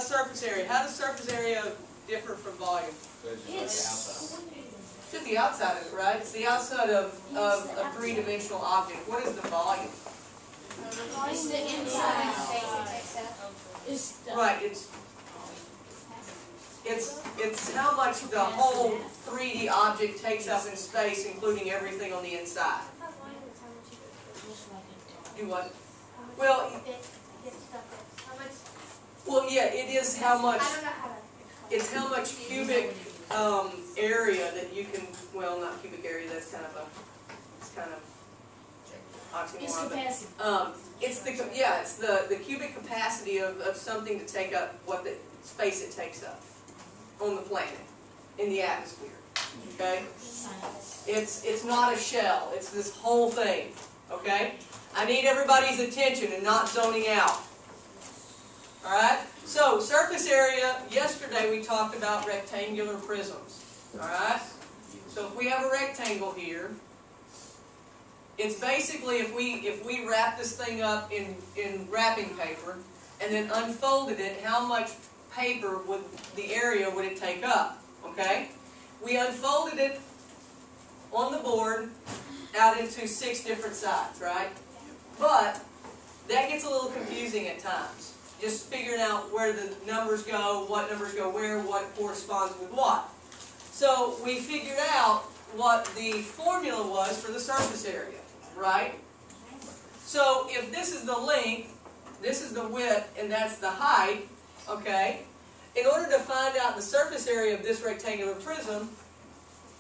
Surface area. How does surface area differ from volume? It's Just the outside of it, right? It's the outside of a three-dimensional object. What is the volume? the inside space it takes up. Right. It's how much the whole 3D object takes up in space, including everything on the inside. Do what? Well, yeah, it is how much. It's how much cubic area that you can. Well, not cubic area. That's kind of oxymoron. It's capacity. It's the cubic capacity of something to take up what the space it takes up on the planet, in the atmosphere. Okay? It's not a shell. It's this whole thing. Okay? I need everybody's attention and not zoning out. Alright? So, surface area, yesterday we talked about rectangular prisms. Alright? So if we have a rectangle here, it's basically if we wrap this thing up in wrapping paper and then unfolded it, how much paper would the area would it take up? Okay? We unfolded it on the board out into 6 different sides, right? But that gets a little confusing at times. Just figuring out where the numbers go, what numbers go where, what corresponds with what. So we figured out what the formula was for the surface area, right? So if this is the length, this is the width, and that's the height, okay? In order to find out the surface area of this rectangular prism,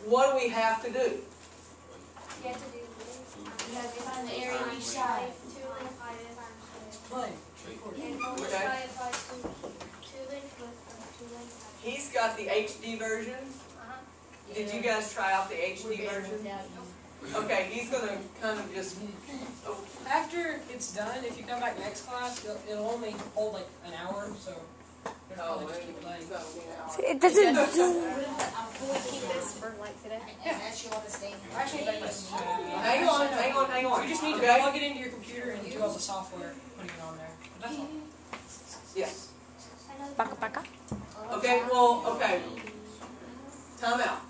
what do we have to do? You have to do you have to find the area on each side. He's got the HD version. Did you guys try out the HD version? Okay, he's going to kind of just... Oh. After it's done, if you come back next class, it'll only hold like an hour, so... It doesn't Will we keep this for like today? Unless you want to stay. Actually, Hang on. You just need to plug it into your computer and do all the software, putting it on there. But that's all. Yes. Baka baka. Okay, okay. Time out.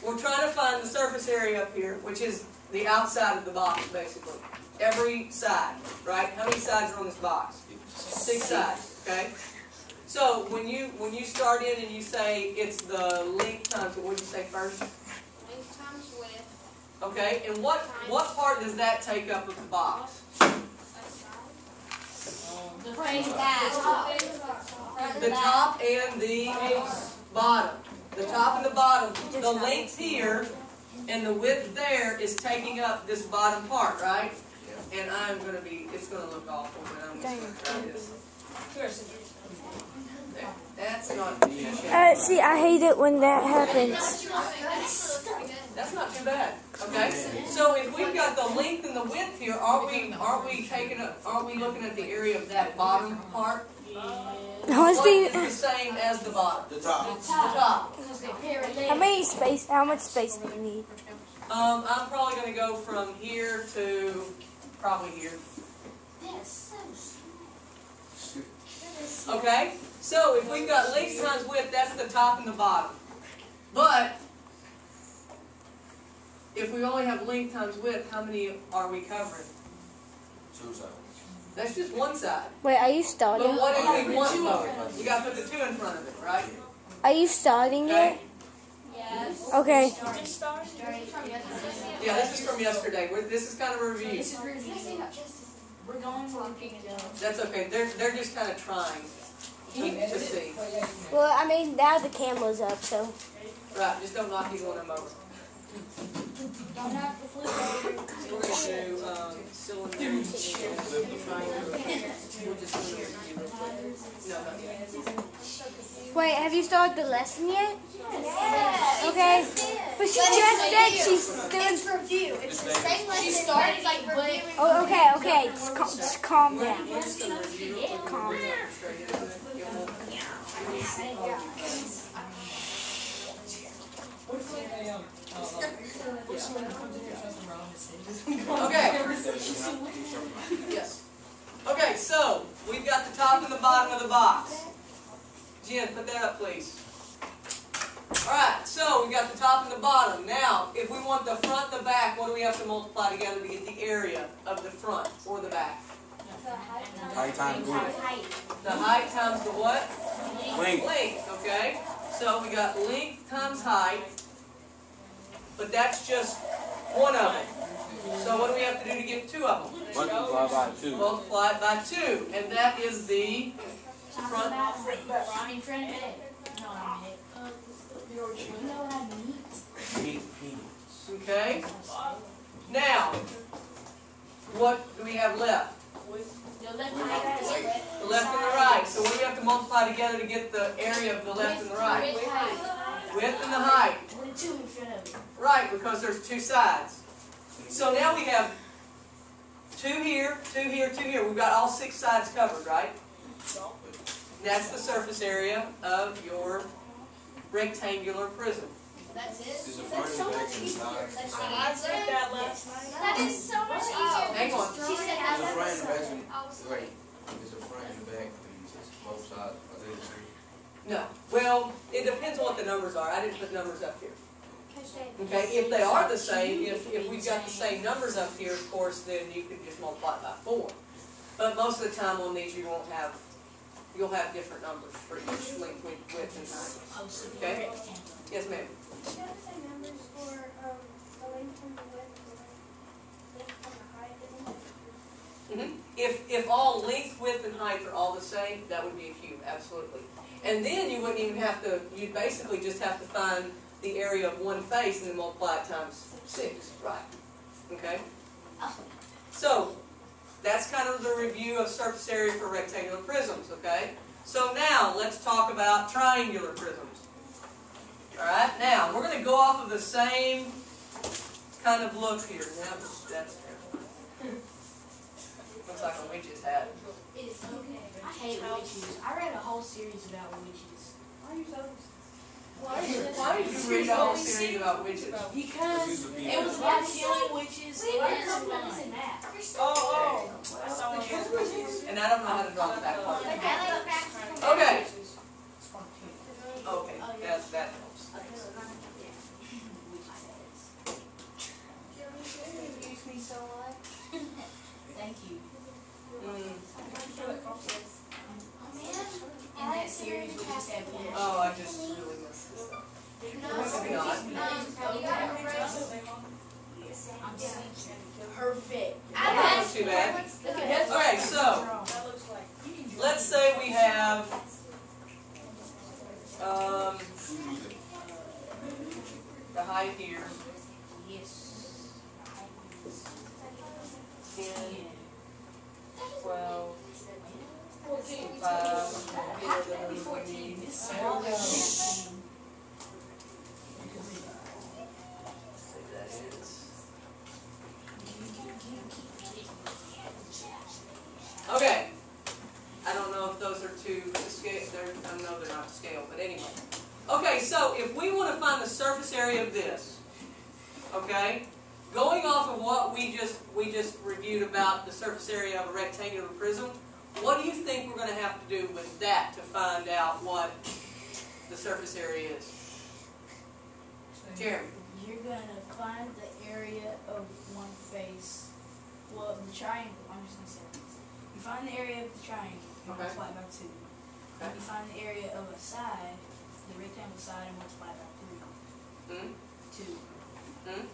We're trying to find the surface area up here, which is the outside of the box, basically. Every side, right? How many sides are on this box? 6 sides, okay? So when you start in and you say it's the length times, what did you say first? Length times width. Okay, and what part does that take up of the box? The top and the bottom. The top and the bottom. The length here and the width there is taking up this bottom part, right? And it's going to look awful, but I'm just going to try this. That's not See, I hate it when that happens. That's not too bad. Okay? So if we've got the length and the width here, aren't we looking at the area of that bottom part? What is the same as the bottom? The top. The top. How much space do you need? I'm probably going to go from here to probably here. Okay? So if we've got length times width, that's the top and the bottom. But if we only have length times width, how many are we covering? 2 sides. That's just one side. Wait, are you starting? But what if we want both? You got to put the 2 in front of it, right? Are you starting Okay. it? Yes. Okay. Yeah, this is from yesterday. This is kind of a review. This is review. We're going for looking at it. That's okay. They're just kind of trying to see. Well, I mean, now the camera's up, so. Right, just don't knock either one of them over. Don't have to flip over. We're going to do cylinder and triangle. We'll just do a review real quick. No, not yet. Wait, have you started the lesson yet? Yes. Okay. But she just said she's doing. It's review. It's the same lesson. She started like reviewing. Oh, okay. Just calm down. We're just going to review real quick. Calm down. Straight into it. Okay. Yes. Okay, so we've got the top and the bottom of the box. Jen, put that up, please. Alright, so we got the top and the bottom. Now, if we want the front and the back, what do we have to multiply together to get the area of the front or the back? Height times width. The height times the what? Length. Length, okay? So we got length times height, but that's just one of them. So what do we have to do to get two of them? Multiply by 2. Multiply it by 2, and that is the front. I mean, front and back. No, I mean, you know what I mean? Peanuts. Okay? Now, what do we have left? The left and the right. The left and the right. So what do we have to multiply together to get the area of the left and the right? Width, height. Width and the height. With a 2 in front of it. Right, because there's two sides. So now we have 2 here, 2 here, 2 here. We've got all 6 sides covered, right? That's the surface area of your rectangular prism. That's it? Is the front and back inside? That's I the said answer? that last night. That is so much easier. Hang on. She said Is the that. front and back I was wait, is the front and back both sides, are they the same? No. Well, it depends on what the numbers are. I didn't put numbers up here. Okay, if they are the same, if we've got the same numbers up here, of course, then you could just multiply it by 4. But most of the time on these, you won't have, you'll have different numbers for each length, width, and height. Okay? Yes, ma'am. You have the same numbers for the length and the width and the height, isn't it? If all length, width, and height are all the same, that would be a cube, absolutely. And then you wouldn't even have to, you'd basically just have to find the area of one face and then multiply it times 6, right? Okay? So, that's kind of the review of surface area for rectangular prisms, okay? So now, let's talk about triangular prisms. Alright, now, we're going to go off of the same kind of look here. Now, that's terrible. Looks like a witch's hat. It's okay. I hate witches. I read a whole series about witches. Why did you read a whole series about witches? Because it was about killing witches and it's fun. And I don't know how to draw the back part. I like practical. Okay. Okay, that helps. Use me so much. Thank you. In that series, we just had pictures. Oh, I just really messed this up. Maybe not. I'm perfect. Not too bad. Okay, so let's say we have the height here, Yes. 10, 12, 14, 5, 14. It's say small. that is. Okay. I don't know if those are to scale. I know they're not to scale, but anyway. Okay, so if we want to find the surface area of this, okay, going off of what we just reviewed about the surface area of a rectangular prism, what do you think we're going to have to do with that to find out what the surface area is? Jeremy. You're gonna find the area of one face. Well, the triangle. I'm just gonna say this. You find the area of the triangle. You Okay. multiply by 2. Okay. You find the area of a side, the rectangle side, and multiply by 3. Hmm? 2. Hmm?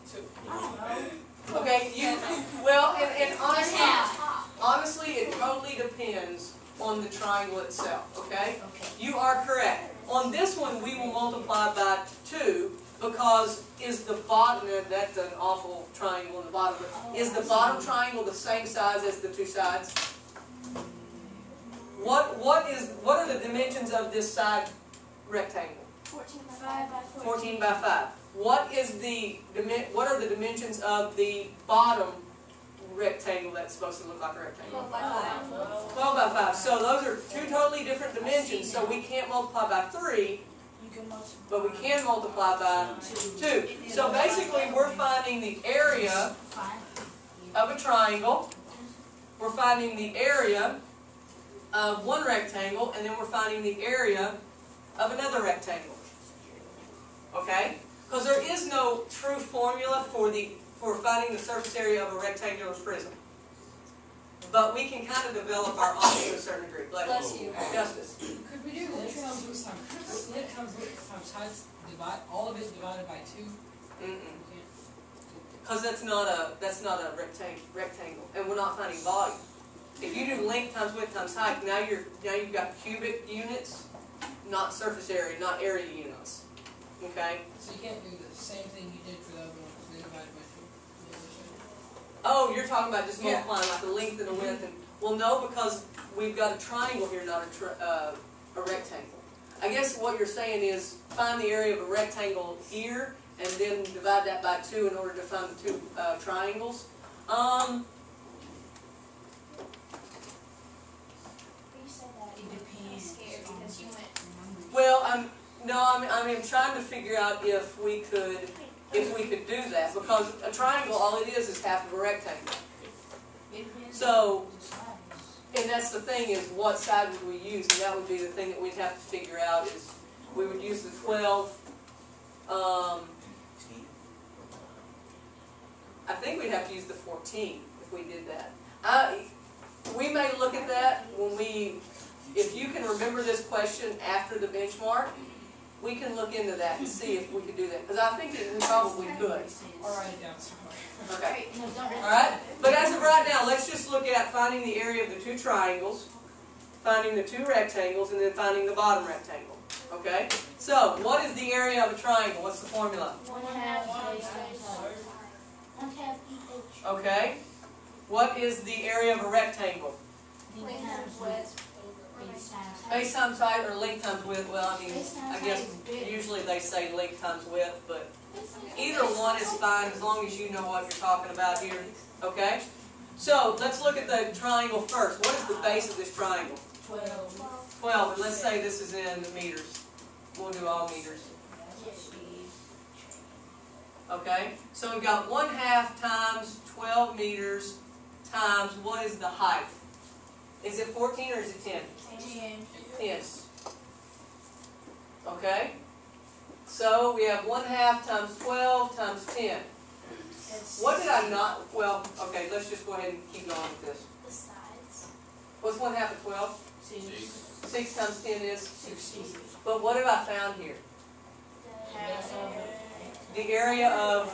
I don't know. Okay, well, and honestly, it totally depends on the triangle itself, okay? Okay. You are correct. On this one, we will multiply by 2 because is the bottom, that's an awful triangle in the bottom, but is the bottom triangle the same size as the two sides? What are the dimensions of this side rectangle? 14 by 5 by 14 by 5. What are the dimensions of the bottom rectangle that's supposed to look like a rectangle? 12 by 5. 12 by 5. So those are two totally different dimensions, so we can't multiply by 3, You can multiply. but we can multiply by 2. So basically we're finding the area Fine. of a triangle, we're finding the area of one rectangle, and then we're finding the area of another rectangle. Okay? Because there is no true formula for finding the surface area of a rectangular prism. But we can kind of develop our own to a certain degree. Bless you. Justice. Could we do length times width times, length times width times height, divide, all of it divided by 2? Because that's not a rectangle, and we're not finding volume. If you do length times width times height, now you've got cubic units, not surface area, not area units. Okay? So you can't do the same thing you did for the other one, they divided by 2. Oh, you're talking about just Yeah. multiplying like the length and the width. And, well, no, because we've got a triangle here, not a rectangle. I guess what you're saying is find the area of a rectangle here, and then divide that by 2 in order to find the two triangles. You said that. It depends. Scared because you went. Well, I'm trying to figure out if we could do that, because a triangle, all it is half of a rectangle. It depends So- on the size. And that's the thing, is what side would we use? And that would be the thing that we'd have to figure out, is we would use the 12. I think we'd have to use the 14 if we did that. We may look at that if you can remember this question after the benchmark, we can look into that and see if we could do that. Because I think that we probably could. I'll write it down somewhere. Okay. No, don't. Alright? But as of right now, let's just look at finding the area of the two triangles, finding the two rectangles, and then finding the bottom rectangle. Okay? So, what is the area of a triangle? What's the formula? 1/2 base times height. 1/2 each. Okay? What is the area of a rectangle? Length times width. Base times height. Base times height or length times width? Well, I mean, Base times I guess height is big. usually they say length times width, but either one is fine as long as you know what you're talking about here. Okay? So, let's look at the triangle first. What is the base of this triangle? 12. 12, and let's say this is in meters. We'll do all meters. Okay? So we've got 1/2 times 12 meters times, what is the height? Is it 14 or is it 10? 10. 10. Okay? So we have 1/2 times 12 times 10. That's What did I not, well, okay, let's just go ahead and keep going with this. The sides. What's 1/2 of 12? 6. 6 times 10 is? 60. But what have I found here? Half of The area of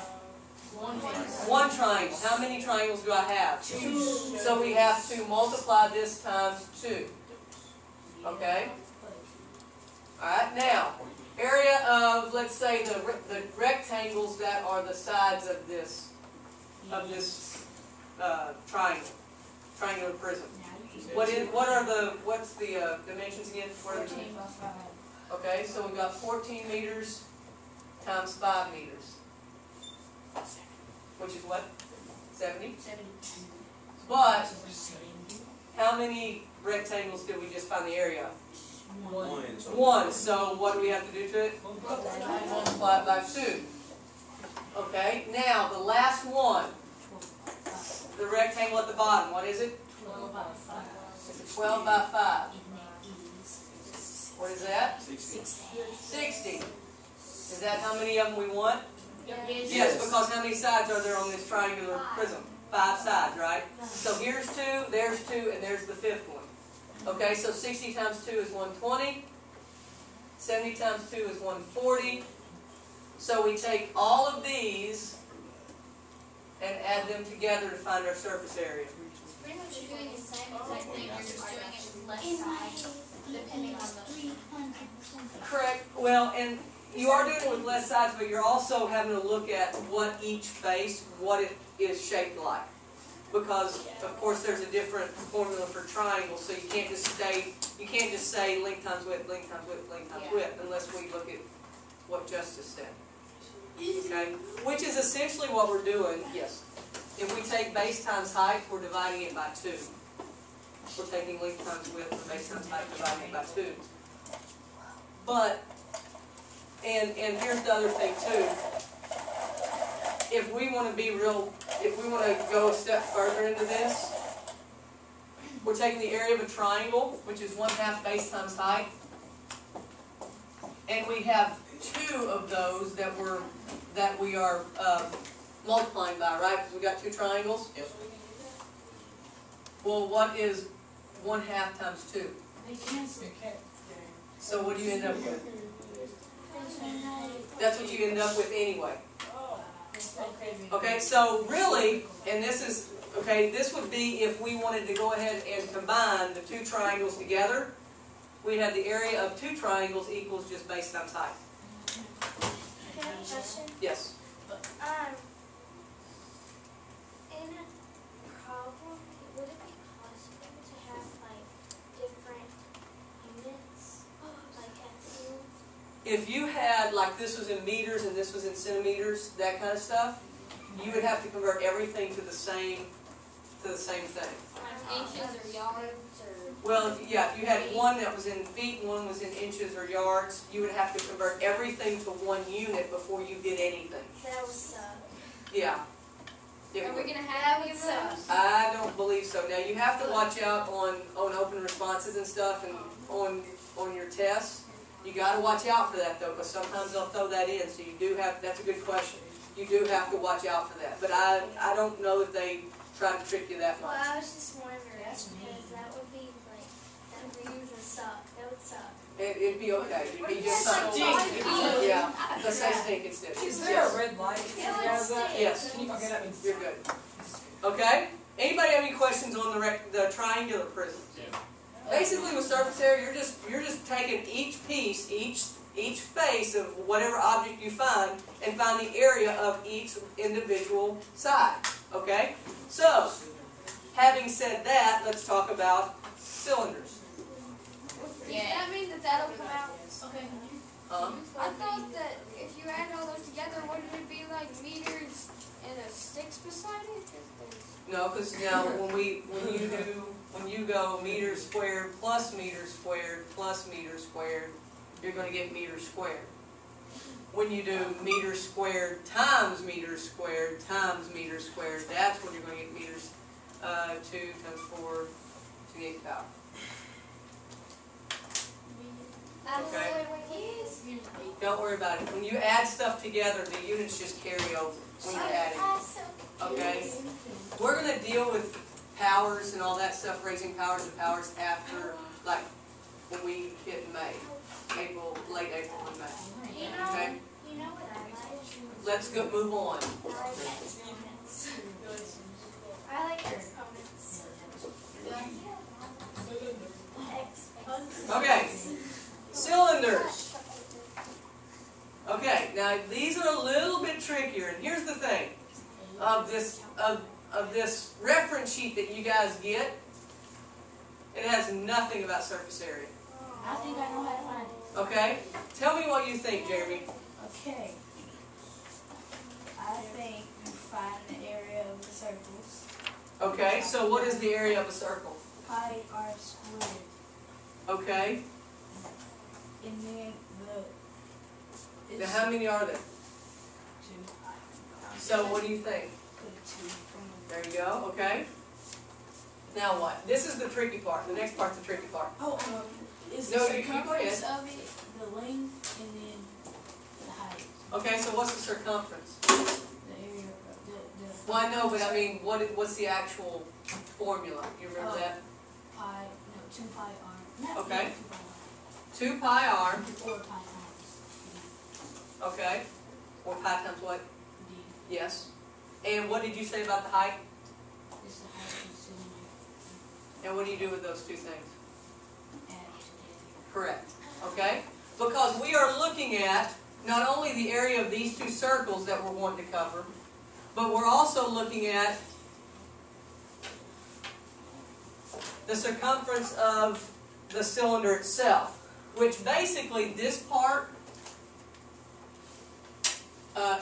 one face. one triangle. How many triangles do I have? 2. So we have to multiply this times 2. Okay? Alright, now, area of, let's say, the rectangles that are the sides of this triangular prism. What's the dimensions again? What are the 14 by 5. Okay, so we've got 14 meters times 5 meters. Which is what? 70? 70. But, how many rectangles did we just find the area of? 1. 1. So what do we have to do to it? Multiply it by 2. Okay, now the last one, the rectangle at the bottom, what is it? 12 by 5. It's a 12 by 5. What is that? 60. 60. Is that how many of them we want? Yes. Yes, because how many sides are there on this triangular prism? 5 sides, right? So here's 2, there's 2, and there's the 5th one. Okay, so 60 times 2 is 120. 70 times 2 is 140. So we take all of these and add them together to find our surface area. Pretty much you're doing the same exact thing, you're just doing it with less sides, depending on the. Correct. Well, and you are doing it with less sides, but you're also having to look at what each face, what it is shaped like. Because, of course, there's a different formula for triangles, so you can't just say length times width, length times width, length times width, unless we look at what Justice said. Okay? Which is essentially what we're doing, yes. If we take base times height, we're dividing it by 2. We're taking length times width, or base times height, dividing it by 2. But, and here's the other thing too. If we want to go a step further into this, we're taking the area of a triangle, which is 1/2 base times height, and we have 2 of those that we are multiplying by, right? Because we got 2 triangles. Yes. Well, what is 1/2 times 2? They cancel. So what do you end up with? That's what you end up with anyway. Okay, so really, and this is, okay, this would be if we wanted to go ahead and combine the 2 triangles together. We have the area of 2 triangles equals just base times height. Can I have a question? Yes. In a problem, would it be possible to have like different units, like at school? If you had, like this was in meters and this was in centimeters, that kind of stuff, you would have to convert everything to the same thing. Like inches or yards or? Well, if you had one that was in feet and one was in inches or yards, you would have to convert everything to 1 unit before you did anything. That would suck. Yeah. It Are we would. gonna have any of those? I don't believe so. Now, you have to watch out on open responses and stuff and on your tests. You got to watch out for that though, because sometimes they'll throw that in. So you do have, that's a good question. You do have to watch out for that. But I don't know if they try to trick you that Well, much. I was just wondering, That's because mean. that would be like, that would suck, that would suck. It'd be okay. It'd be just Like, something. why- Yeah. Let's say stink instead. Is there a red light? It would Does that? stink. Yes. Okay, that means. You're good. Okay? Anybody have any questions on the triangular prisms? Basically with surface area, you're just taking each piece, each face of whatever object you find and find the area of each individual side. Okay? So, having said that, let's talk about cylinders. Does that mean that that'll come out? Okay. I thought that if you add all those together, wouldn't it be like meters and a 6 beside it? 'Cause there's- No, because now when you go meters squared plus meters squared plus meters squared, you're going to get meters squared. When you do meters squared times meters squared, that's when you're going to get meters 2 times 4 to the 8th power. Okay. Don't worry about it. When you add stuff together, the units just carry over when you're adding. Okay? We're going to deal with powers and all that stuff, raising powers and powers after, like, when we hit May. Late April and May. Okay? You know what I like? Let's move on. I like exponents. I like exponents. Exponents. Okay. Cylinders. Okay, now these are a little bit trickier, and here's the thing. Of this reference sheet that you guys get, it has nothing about surface area. I think I know how to find it. Okay? Tell me what you think, Jeremy. Okay. I think you find the area of the circles. Okay, so what is the area of a circle? Pi r squared. Okay. And then Now how many are there? 2. So what do you think? Put a 2 from There you go, okay. Now what? This is the tricky part. The next part's the tricky part. is No, the you can't circumference forget. of it the length and then the height. Okay, so what's the circumference? The area of the Well, I know, but I mean, what's the actual formula? You remember that? 2 pi r. Not Okay. 2 pi 2 pi r, r. Or pi times okay. Or pi times what? d. Yes. And what did you say about the height? This is the height of the cylinder. And what do you do with those two things? Add together. Correct. Okay? Because we are looking at not only the area of these two circles that we're wanting to cover, but we're also looking at the circumference of the cylinder itself, which basically this part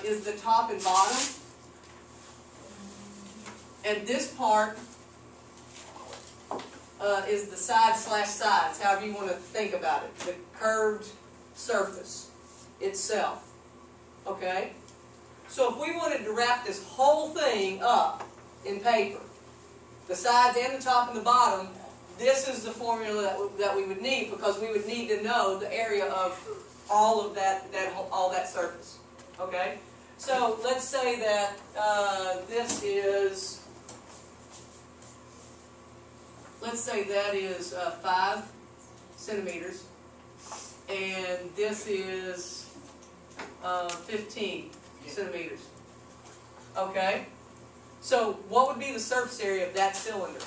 is the top and bottom, and this part is the sides, however you want to think about it, the curved surface itself. Okay? So if we wanted to wrap this whole thing up in paper, the sides and the top and the bottom, this is the formula that we would need, because we would need to know the area of all of all that surface, okay? So let's say that this is, let's say that is 5 centimeters, and this is 15 centimeters, okay? So what would be the surface area of that cylinder?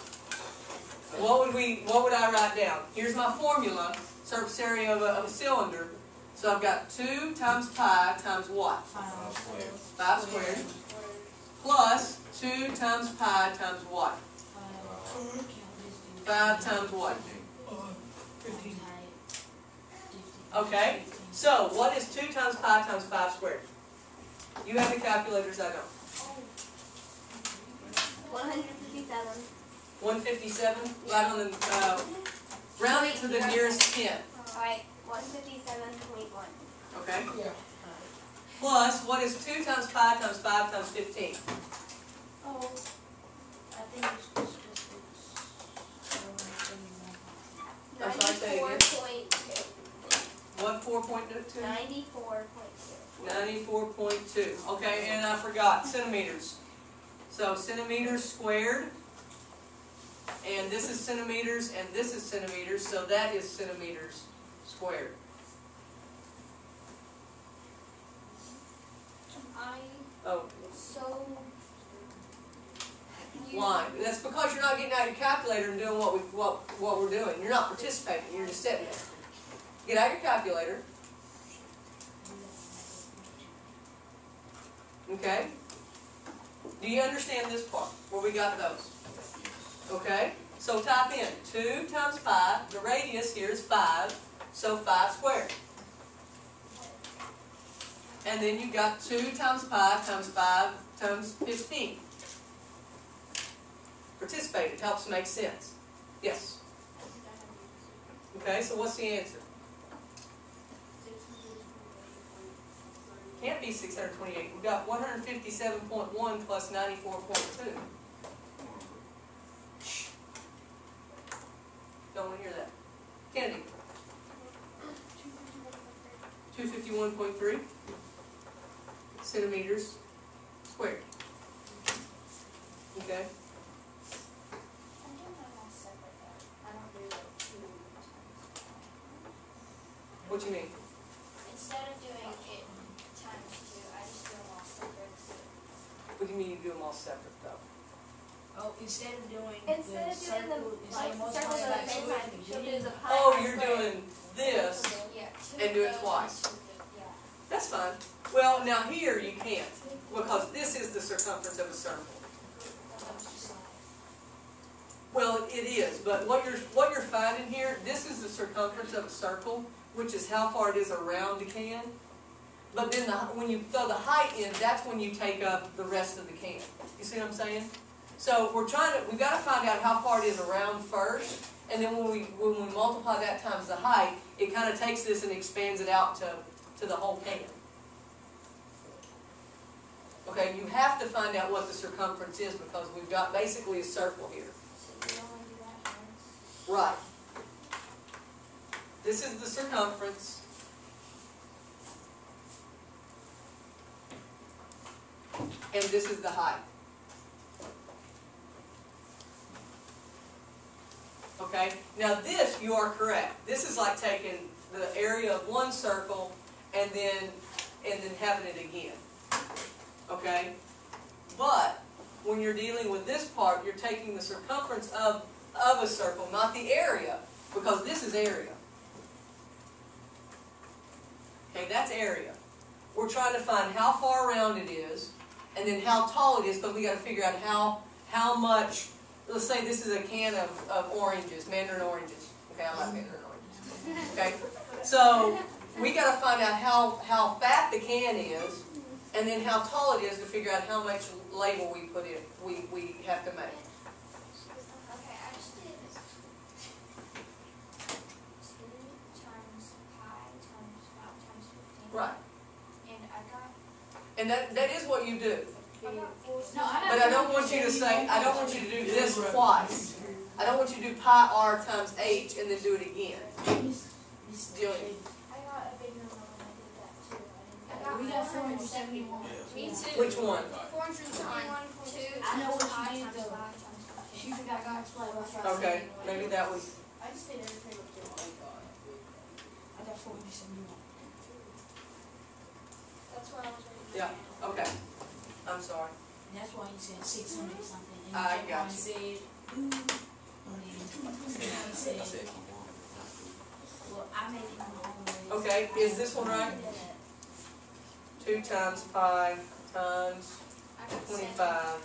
What would I write down? Here's my formula, surface area of a cylinder. So I've got 2 times pi times what? 5 squared. Plus 2 times pi times what? 5 times what? 15. Okay, so what is 2 times pi times 5 squared? You have the calculators, I don't. 157. 157, right on the, round it to the nearest 10, Alright, 157.1. okay? Yeah. Plus, what is 2 times pi times 5 times 15? Oh, I think it's just I'm sorry, say it again. 94.2. What 4.2? 94.2. 94.2. Okay, and I forgot, centimeters. So centimeters squared, and this is centimeters, and this is centimeters, so that is centimeters squared. Oh, So. why? That's because you're not getting out your calculator and doing what we're doing. You're not participating, you're just sitting there. Get out your calculator. Okay? Do you understand this part, where we got those? Okay? So type in 2 times pi, the radius here is 5, so 5 squared. And then you got 2 times pi times 5 times 15. Participate, it helps make sense. Yes? Okay, so what's the answer? Can't be 628. We've got 157.1 plus 94.2. Shh. Don't want to hear that. Kennedy. 251.3 centimeters squared. Okay? What do you mean? Instead of doing it times 2, I just do them all separate. What do you mean you do them all separate though? Oh, instead of doing Instead the of doing circle, the instead of circles multiplying at the by same 2, time, she'll do the pi. Oh, you're doing this Yeah, and do it twice. Yeah. That's fine. Well, now here you can't, because this is the circumference of a circle. Well, it is, but what you're finding here, this is the circumference of a circle, which is how far it is around the can. But then when you throw the height in, that's when you take up the rest of the can. You see what I'm saying? So we've got to find out how far it is around first, and then when we multiply that times the height, it kind of takes this and expands it out to the whole can. Okay, you have to find out what the circumference is because we've got basically a circle here. So you only do that once. Right. This is the circumference. And this is the height. Okay? Now this, you are correct. This is like taking the area of one circle and then having it again. Okay? But when you're dealing with this part, you're taking the circumference of a circle, not the area, because this is area. Okay, that's area. We're trying to find how far around it is, and then how tall it is, because we got to figure out how much. Let's say this is a can of oranges, mandarin oranges. Okay, I like mandarin oranges. Okay, so we got to find out how fat the can is, and then how tall it is to figure out how much label we put in. We have to make. Okay, I just did 2 times pi times 5 times 15. Right, And I got and that is what you do. 4. No, I But I don't want you to say, I don't want you to do this twice. I don't want you to do pi r times h and then do it again. Doing I got a big number. We got 471. Me too. Which one? 471.2. I know what she did though. She forgot God's plan. Okay, maybe that was, I just did everything up there. I got 471. That's what I was reading. Yeah. okay, I'm sorry. And that's why you said 600 something. And I then got one you. said, ooh. And then he said, well, I made it my own way. Okay, is this one right? 2 times pi times I got 25,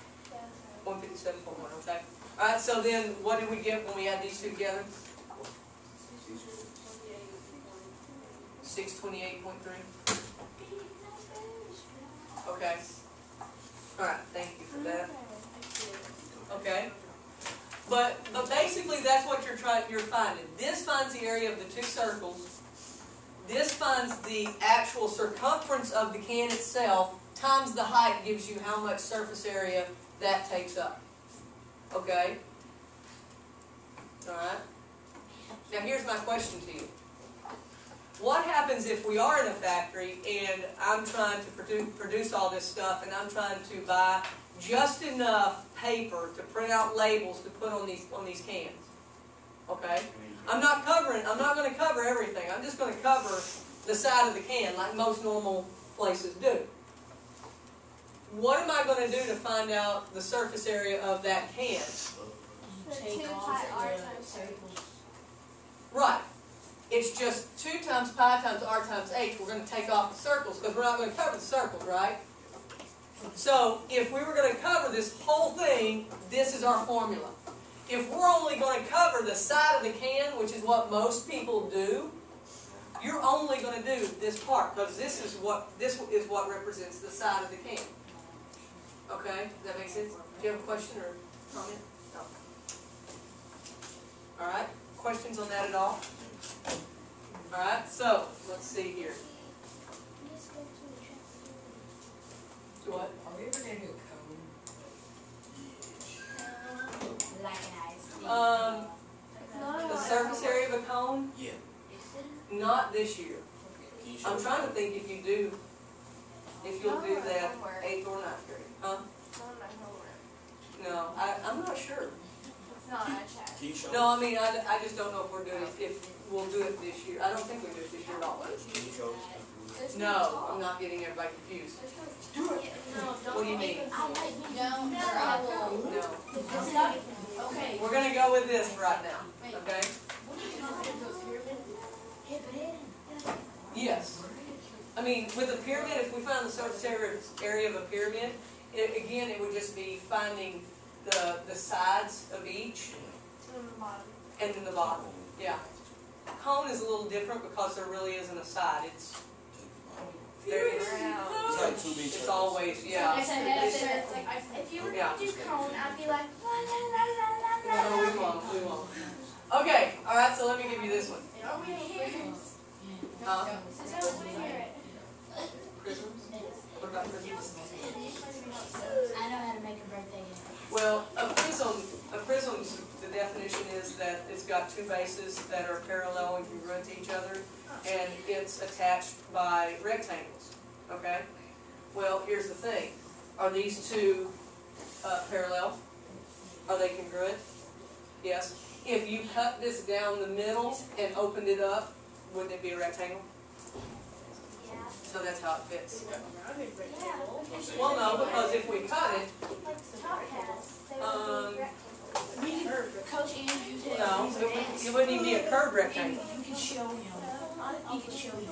157.1, okay? Alright, so then what did we get when we add these two together? 628.3. Okay. Alright, thank you for that. Okay. But basically that's what you're finding. This finds the area of the two circles. This finds the actual circumference of the can itself times the height gives you how much surface area that takes up. Okay? Alright? Now here's my question to you. What happens if we are in a factory and I'm trying to produce all this stuff and I'm trying to buy just enough paper to print out labels to put on these cans? Okay? I'm not going to cover everything. I'm just going to cover the side of the can like most normal places do. What am I going to do to find out the surface area of that can? You The take 2 off pi r the times circles. Right. It's just 2 times pi times r times h. We're going to take off the circles because we're not going to cover the circles, right? So if we were going to cover this whole thing, this is our formula. If we're only going to cover the side of the can, which is what most people do, you're only going to do this part because this is what represents the side of the can. Okay? Does that make sense? Do you have a question or comment? No. All right. Questions on that at all? All right. So let's see here. Do what? Are we ever gonna do a cone? Like an ice. The surface area of a cone? Yeah. Not this year. Can you show I'm us? trying to think if you'll do that 8th or 9th grade. Huh? No, I'm not sure. It's not a chat. Can you show No, us? I mean, I just don't know if we're doing it, if we'll do it this year. I don't think we do it this year at all. Can you show us? No, I'm not getting everybody confused. What do you mean? No. Okay. We're gonna go with this right now, okay? Yes. I mean, with a pyramid, if we find the surface area of a pyramid, again, it would just be finding the sides of each and then the bottom. Yeah. Cone is a little different because there really isn't a side. It's there is. It's like 2 big It's circles. always, yeah. If you were Yeah. to do cone, I'd be like, la la la la la No, la. we won't. We won't. Okay. All right. So let me give you this one. Prisms. What about prisms? I know how to make a birthday cake. Well, a prism's, the definition is that it's got 2 bases that are parallel and congruent to each other, and it's attached by rectangles, okay? Well, here's the thing. Are these 2 parallel? Are they congruent? Yes. If you cut this down the middle and opened it up, wouldn't it be a rectangle? Yeah. So that's how it fits. Yeah. Well, no, because if we cut it, Like the top has, they would be rectangles. Coach Andrew said. no, it wouldn't even be a curved rectangle. You can show him. He can show you.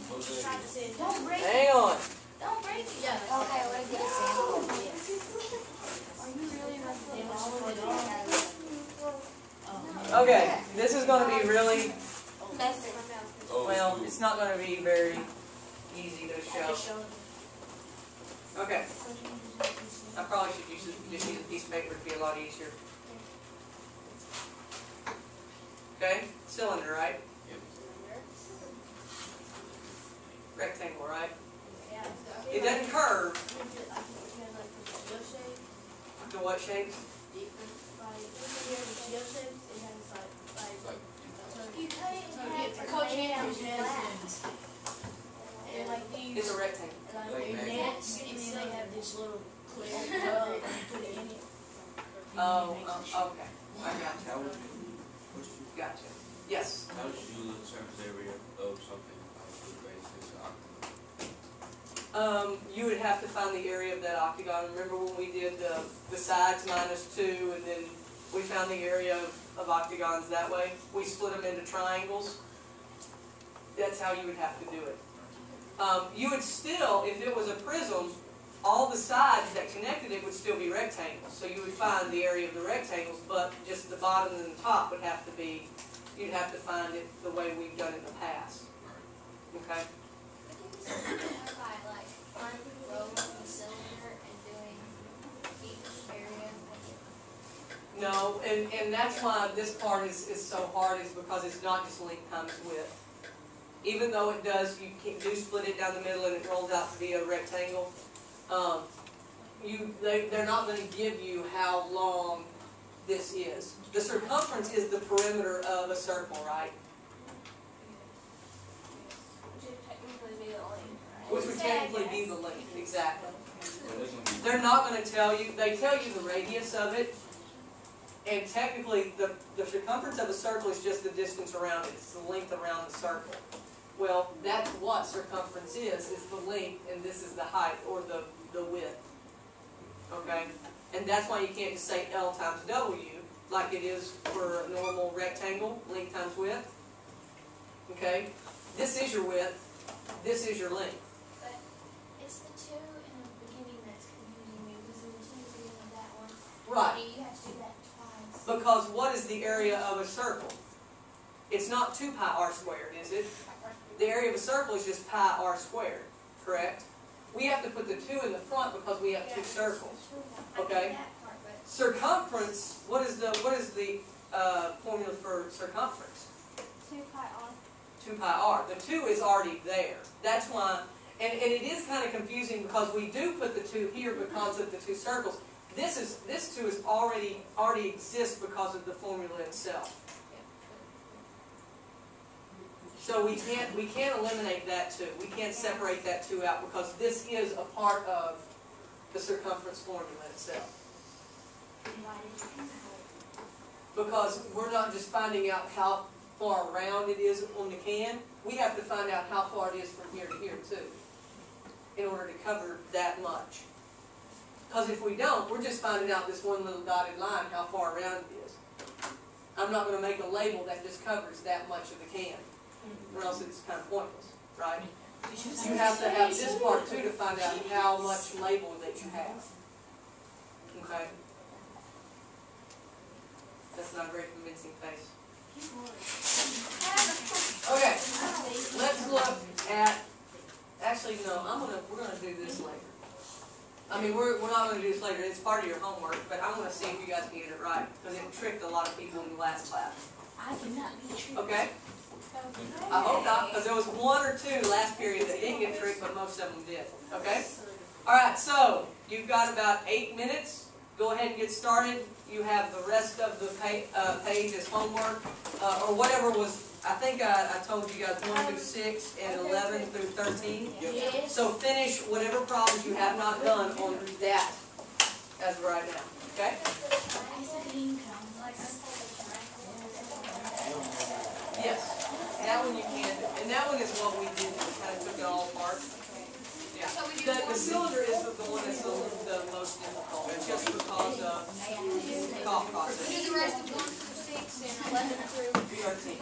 Jose. Don't break it. Hang on. Don't break it. Okay, I want to get a sample. Are you really running it? Okay, this is going to be really, Messy. Oh, well, it's not going to be very easy to show. Okay, I probably should just use a piece of paper to be a lot easier. Okay, cylinder, right? Yep. Rectangle, right? It doesn't curve. To what shape? You cut it in half. Coach Andrews has them. They're like these. It's a rectangle. like Like their magnet. nets, and then they have this little clear tub, and you put it in it. Oh, okay, I got How you, would you, gotcha. Yes, how would you use the surface area of something on a good basis, octagon? you would have to find the area of that octagon. Remember when we did the sides -2, and then we found the area of octagons that way? We split them into triangles. That's how you would have to do it. You would still, if it was a prism, all the sides that connected it would still be rectangles. So you would find the area of the rectangles, but just the bottom and the top would have to be, you'd have to find it the way we've done it in the past. Okay? By like unrolling the cylinder and doing each area. No, and that's why this part is so hard, is because it's not just length times width. Even though it does, you do split it down the middle and it rolls out to be a rectangle, they're not going to give you how long this is. The circumference is the perimeter of a circle, right? Which would technically be the length, right? Which would technically be the length, exactly. Well, that's gonna be- They're not going to tell you, they tell you the radius of it, and technically the circumference of a circle is just the distance around it, it's the length around the circle. Well, that's what circumference is the length, and this is the height, or the width. Okay? And that's why you can't just say L times W, like it is for a normal rectangle, length times width. Okay? This is your width, this is your length. But it's the 2 in the beginning that's confusing me, because in the 2 in the beginning of that one, Right. you have to do that twice. Because what is the area of a circle? It's not 2 pi r squared, is it? The area of a circle is just pi r squared, correct? We have to put the 2 in the front because we have 2 circles. Okay. I get that part, but Circumference, what is the formula for circumference? 2 pi r. 2 pi r. The 2 is already there. That's why, and it is kind of confusing because we do put the 2 here because of the 2 circles. This 2 is already exists because of the formula itself. So we can't eliminate that 2. We can't separate that 2 out because this is a part of the circumference formula itself. Because we're not just finding out how far around it is on the can, we have to find out how far it is from here to here too, in order to cover that much. Because if we don't, we're just finding out this one little dotted line, how far around it is. I'm not going to make a label that just covers that much of the can, or else it's kind of pointless, right? You have to have this part too to find out how much label that you have. Okay? That's not a very convincing face. Okay, let's look at, actually no, we're gonna do this later. I mean, we're not gonna do this later, it's part of your homework, but I'm gonna see if you guys can get it right, because it tricked a lot of people in the last class. I cannot be tricked. Okay? I hope not, because there was 1 or 2 last period that didn't get tricked, but most of them did. Okay? Alright, so you've got about 8 minutes. Go ahead and get started. You have the rest of the page as homework, or whatever was, I think I told you guys 1 through 6 and 11 through 13. Yes. So finish whatever problems you have not done on that as of right now. Okay? Yes. That one you can do. And that one is what we did. We kind of took it all apart. Yeah. So we do The cylinder is the one that's the most difficult, just because of the cough process. We do the rest of 1 through 6 and 11 through 13.